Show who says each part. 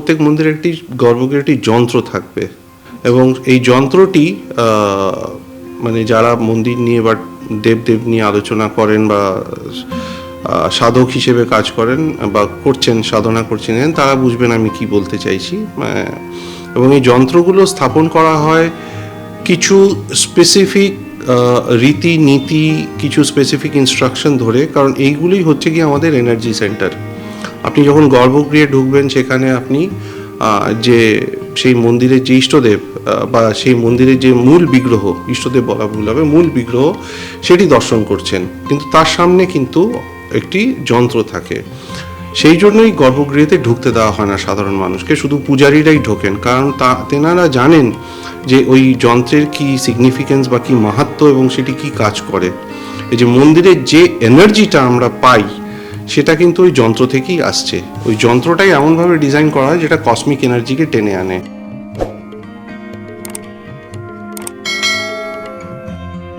Speaker 1: প্রত্যেক মন্দিরে একটি গর্ভগৃহে একটি যন্ত্র থাকবে, এবং এই যন্ত্রটি মানে যারা মন্দির নিয়ে বা দেবদেব নিয়ে আলোচনা করেন বা সাধক হিসেবে কাজ করেন বা করছেন, সাধনা করছেন, তারা বুঝবেন আমি কি বলতে চাইছি। এবং এই যন্ত্রগুলো স্থাপন করা হয় কিছু স্পেসিফিক রীতিনীতি, কিছু স্পেসিফিক ইনস্ট্রাকশন ধরে, কারণ এইগুলোই হচ্ছে কি আমাদের এনার্জি সেন্টার। আপনি যখন গর্ভগৃহে ঢুকবেন সেখানে আপনি যে সেই মন্দিরের যে ইষ্টদেব বা সেই মন্দিরের যে মূল বিগ্রহ, ইষ্টদেব বলা ভুল হবে, মূল বিগ্রহ সেটি দর্শন করছেন, কিন্তু তার সামনে কিন্তু একটি যন্ত্র থাকে। সেই জন্যই গর্ভগৃহেতে ঢুকতে দেওয়া হয় না সাধারণ মানুষকে, শুধু পূজারীরাই ঢোকেন, কারণ তেনারা জানেন যে ওই যন্ত্রের কি সিগনিফিকেন্স বা কি মাহাত্ম্য এবং সেটি কি কাজ করে। এই যে মন্দিরের যে এনার্জিটা আমরা পাই সেটা কিন্তু ওই যন্ত্র থেকেই আসছে। ওই যন্ত্রটাই এমনভাবে ডিজাইন করা হয় যেটা কসমিক এনার্জিকে টেনে আনে।